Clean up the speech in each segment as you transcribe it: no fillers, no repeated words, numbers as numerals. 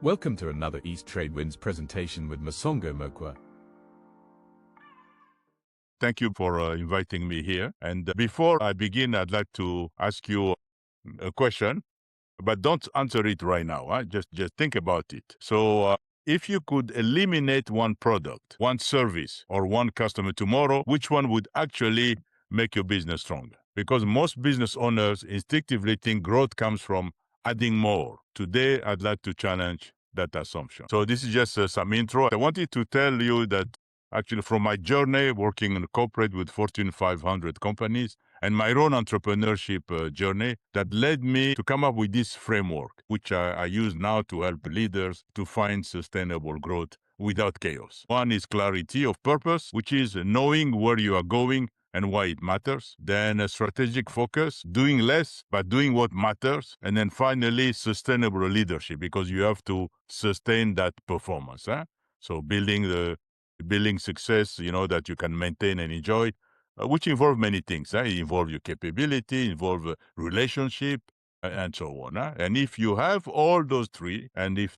Welcome to another East Tradewinds presentation with Masongo Mokwa. Thank you for inviting me here. And before I begin, I'd like to ask you a question, but don't answer it right now. Huh? Just think about it. So if you could eliminate one product, one service, or one customer tomorrow, which one would actually make your business stronger? Because most business owners instinctively think growth comes from adding more. Today, I'd like to challenge that assumption. So this is just some intro. I wanted to tell you that actually from my journey working in corporate with Fortune 500 companies and my own entrepreneurship journey that led me to come up with this framework, which I use now to help leaders to find sustainable growth without chaos. One is clarity of purpose, which is knowing where you are going and why it matters. Then a strategic focus, doing less, but doing what matters. And then finally, sustainable leadership, because you have to sustain that performance. So building success, that you can maintain and enjoy, which involve many things. It involve your capability, involve relationship, and so on. And if you have all those three, and if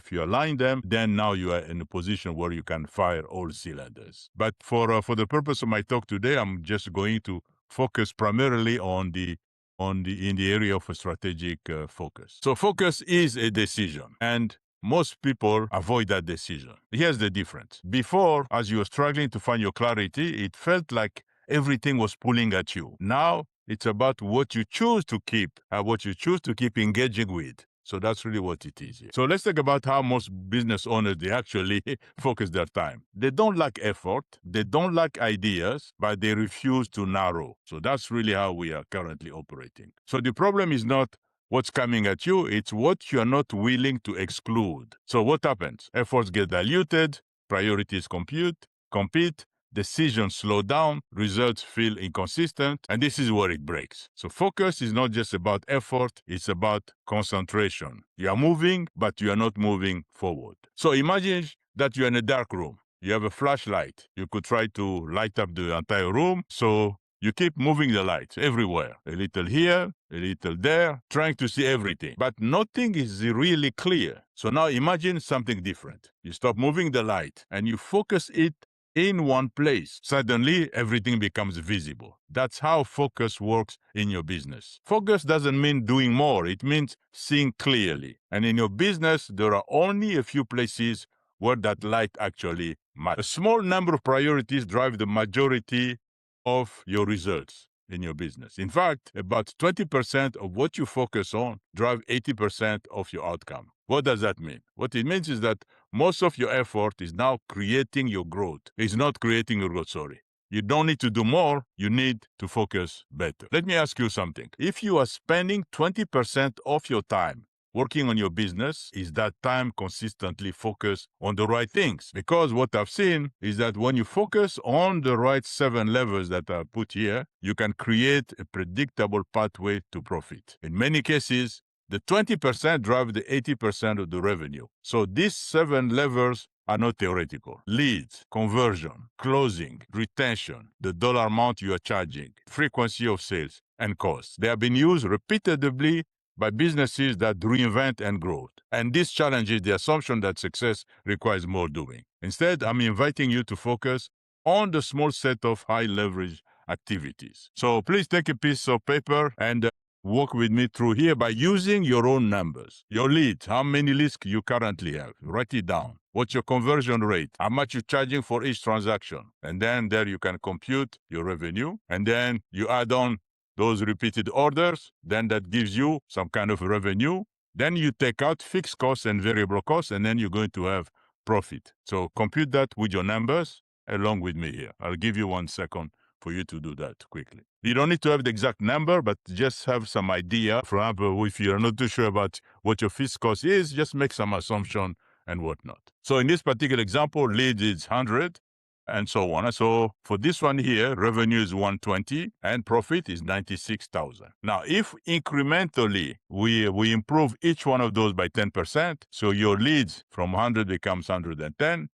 you align them, then now you are in a position where you can fire all cylinders. But for the purpose of my talk today, I'm just going to focus primarily in the area of a strategic focus. So focus is a decision, and most people avoid that decision. Here's the difference. Before, as you were struggling to find your clarity, it felt like everything was pulling at you. Now, it's about what you choose to keep, engaging with. So that's really what it is. So let's talk about how most business owners, they actually focus their time. They don't lack effort, they don't lack ideas, but they refuse to narrow. So that's really how we are currently operating. So the problem is not what's coming at you, it's what you're not willing to exclude. So what happens? Efforts get diluted, priorities compete, decisions slow down, results feel inconsistent, and this is where it breaks. So focus is not just about effort, it's about concentration. You are moving, but you are not moving forward. So imagine that you're in a dark room. You have a flashlight. You could try to light up the entire room, so you keep moving the lights everywhere, a little here, a little there, trying to see everything. But nothing is really clear. So now imagine something different. You stop moving the light and you focus it in one place. Suddenly, everything becomes visible. That's how focus works in your business. Focus doesn't mean doing more. It means seeing clearly. And in your business, there are only a few places where that light actually matters. A small number of priorities drive the majority of your results in your business. In fact, about 20% of what you focus on drive 80% of your outcome. What does that mean? What it means is that most of your effort is now creating your growth. It's not creating your growth, sorry. You don't need to do more, you need to focus better. Let me ask you something. If you are spending 20% of your time working on your business, is that time consistently focused on the right things? Because what I've seen is that when you focus on the right 7 levers that are put here, you can create a predictable pathway to profit. In many cases, the 20% drive the 80% of the revenue. So these 7 levers are not theoretical. Leads, conversion, closing, retention, the dollar amount you are charging, frequency of sales, and costs. They have been used repeatedly by businesses that reinvent and grow. And this challenges the assumption that success requires more doing. Instead, I'm inviting you to focus on the small set of high leverage activities. So please take a piece of paper and walk with me through here by using your own numbers. Your leads, how many leads you currently have? Write it down. What's your conversion rate? How much you're charging for each transaction? And then there you can compute your revenue. And then you add on those repeated orders, then that gives you some kind of revenue. Then you take out fixed costs and variable costs, and then you're going to have profit. So compute that with your numbers along with me here. I'll give you 1 second for you to do that quickly. You don't need to have the exact number, but just have some idea. For example, if you're not too sure about what your fixed cost is, just make some assumption and whatnot. So in this particular example, lead is 100, and so on. So for this one here, revenue is 120 and profit is 96,000. Now, if incrementally we improve each one of those by 10%, so your leads from 100 becomes 110,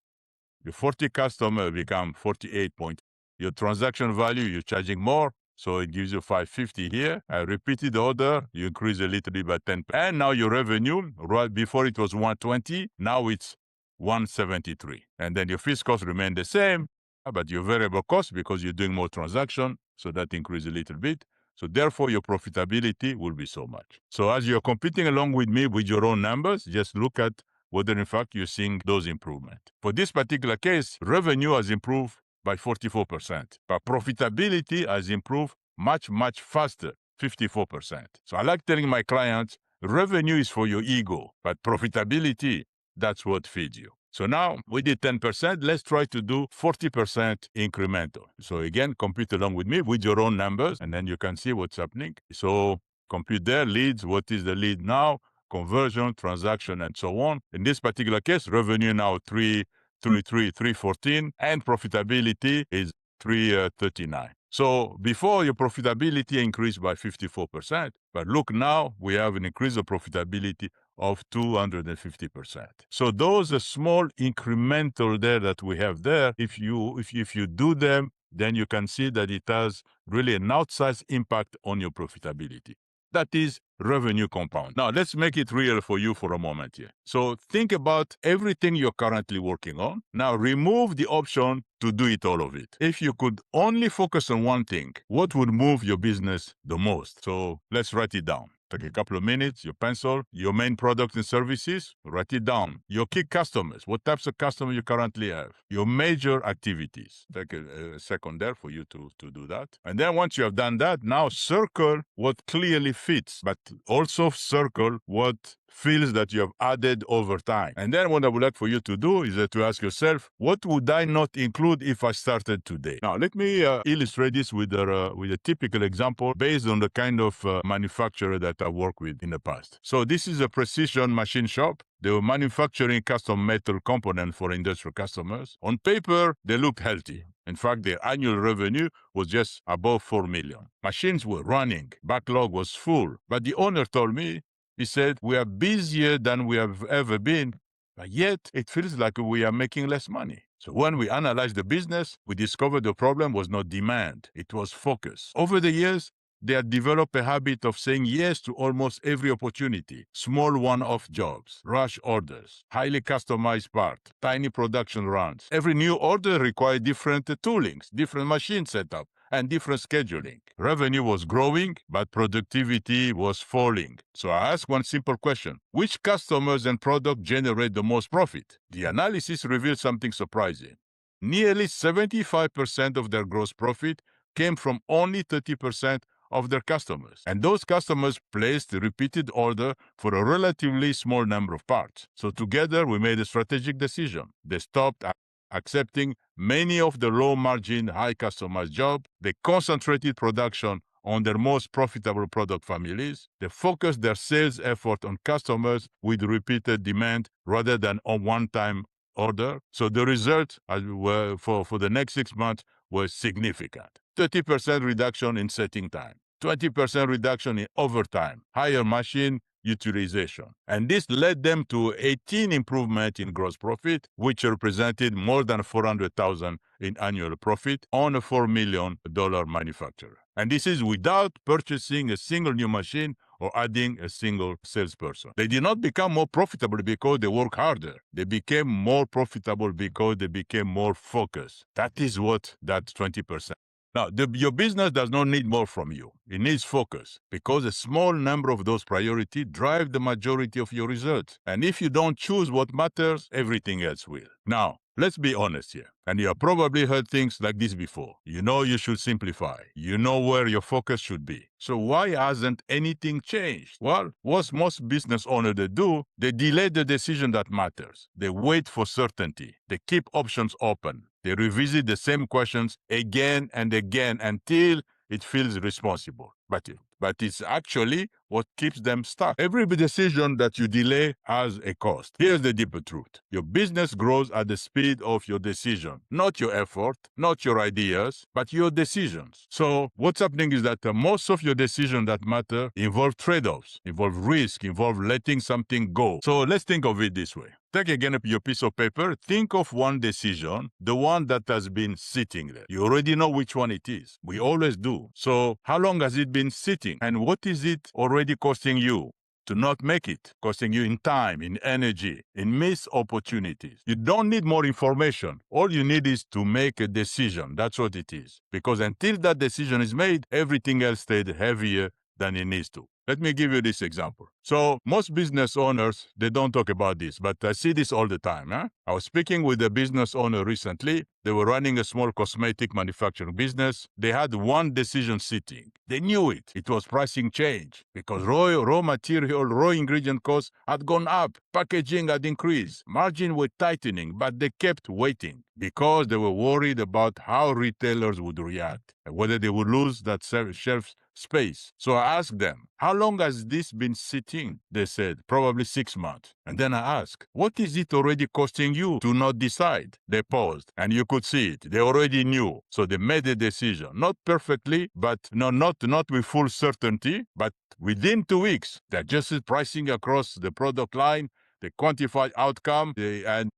your 40 customer become 48 point. Your transaction value, you're charging more, So it gives you 550 here. A repeated order, you increase a little bit by 10. And now your revenue, right before it was 120, now it's 173. And then your fixed costs remain the same, but your variable costs, because you're doing more transaction, so that increase a little bit. So therefore, your profitability will be so much. So as you're competing along with me with your own numbers, just look at whether in fact you're seeing those improvements. For this particular case, revenue has improved by 44%, but profitability has improved much, much faster, 54%. So I like telling my clients, revenue is for your ego, but profitability, that's what feeds you. So now we did 10%. Let's try to do 40% incremental. So again, compute along with me with your own numbers, and then you can see what's happening. So compute there, leads, what is the lead now, conversion, transaction, and so on. In this particular case, revenue now 314, and profitability is 339. So before, your profitability increased by 54%, but look now, we have an increase of profitability of 250%. So those are small incremental there that we have there. If you do them, then you can see that it has really an outsized impact on your profitability. That is revenue compound. Now, let's make it real for you for a moment here. So think about everything you're currently working on. Now, remove the option to do it all of it. If you could only focus on one thing, what would move your business the most? So let's write it down. Take a couple of minutes, your pencil, your main products and services, write it down. Your key customers, what types of customers you currently have. Your major activities. Take a second there for you to do that. And then once you have done that, now circle what clearly fits, but also circle what feels that you have added over time. And then what I would like for you to do is to ask yourself, what would I not include if I started today? Now, let me illustrate this with a typical example based on the kind of manufacturer that I worked with in the past. So this is a precision machine shop. They were manufacturing custom metal components for industrial customers. On paper, they looked healthy. In fact, their annual revenue was just above 4 million. Machines were running, backlog was full. But the owner told me, he said, we are busier than we have ever been, but yet it feels like we are making less money. So when we analyzed the business, we discovered the problem was not demand, it was focus. Over the years, they had developed a habit of saying yes to almost every opportunity. Small one-off jobs, rush orders, highly customized part, tiny production runs. Every new order required different toolings, different machine setup, and different scheduling. Revenue was growing, but productivity was falling. So I asked one simple question. Which customers and products generate the most profit? The analysis revealed something surprising. Nearly 75% of their gross profit came from only 30% of their customers. And those customers placed a repeated order for a relatively small number of parts. So together, we made a strategic decision. They stopped accepting many of the low-margin, high-customized jobs. They concentrated production on their most profitable product families. They focused their sales effort on customers with repeated demand rather than on one-time order. So the result for the next 6 months was significant. 30% reduction in setting time, 20% reduction in overtime, higher machine utilization. And this led them to 18 improvement in gross profit, which represented more than $400,000 in annual profit on a $4 million manufacturer. And this is without purchasing a single new machine or adding a single salesperson. They did not become more profitable because they work harder. They became more profitable because they became more focused. That is what that 20%. Now, your business does not need more from you. It needs focus, because a small number of those priorities drive the majority of your results. And if you don't choose what matters, everything else will. Now, let's be honest here. And you have probably heard things like this before. You know you should simplify. You know where your focus should be. So why hasn't anything changed? Well, what most business owners do, they delay the decision that matters. They wait for certainty. They keep options open. They revisit the same questions again and again until it feels responsible. But it's actually what keeps them stuck. Every decision that you delay has a cost. Here's the deeper truth. Your business grows at the speed of your decision, not your effort, not your ideas, but your decisions. So what's happening is that most of your decisions that matter involve trade-offs, involve risk, involve letting something go. So let's think of it this way. Take again your piece of paper. Think of one decision, the one that has been sitting there. You already know which one it is. We always do. So how long has it been sitting? And what is it already costing you to not make it? Costing you in time, in energy, in missed opportunities. You don't need more information. All you need is to make a decision. That's what it is. Because until that decision is made, everything else stayed heavier than it needs to. Let me give you this example. So most business owners, they don't talk about this, but I see this all the time. I was speaking with a business owner recently. They were running a small cosmetic manufacturing business. They had one decision sitting. They knew it. It was pricing change because raw material, raw ingredient costs had gone up. Packaging had increased. Margin were tightening, but they kept waiting because they were worried about how retailers would react and whether they would lose that shelf space. So I asked them, how long has this been sitting? They said, probably 6 months. And then I asked, what is it already costing you to not decide? They paused, and you could see it. They already knew. So they made a decision. Not perfectly, but not with full certainty, but within 2 weeks, they adjusted pricing across the product line, they quantified outcome, and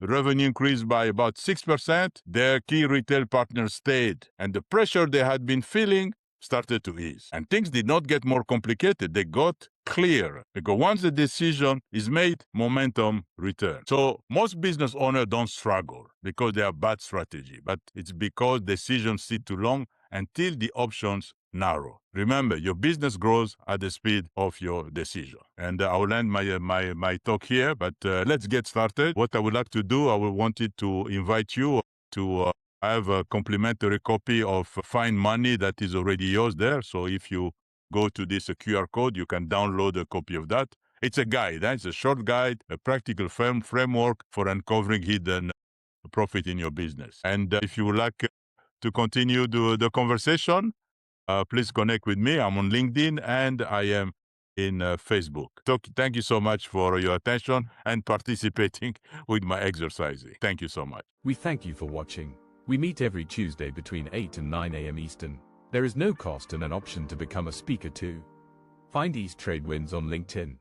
revenue increased by about 6%. Their key retail partners stayed, and the pressure they had been feeling started to ease. And things did not get more complicated. They got clear. Because once the decision is made, momentum returns. So most business owners don't struggle because they have bad strategy, but it's because decisions sit too long until the options narrow. Remember, your business grows at the speed of your decision. And I will end my talk here, but let's get started. What I would like to do, I wanted to invite you to I have a complimentary copy of Find Money that is already yours there. So if you go to this QR code, you can download a copy of that. It's a guide. It's a short guide, a practical framework for uncovering hidden profit in your business. And if you would like to continue the conversation, please connect with me. I'm on LinkedIn and I am in Facebook. So thank you so much for your attention and participating with my exercising. Thank you so much. We thank you for watching. We meet every Tuesday between 8 and 9 a.m. Eastern. There is no cost and an option to become a speaker too. Find East Trade Wins on LinkedIn.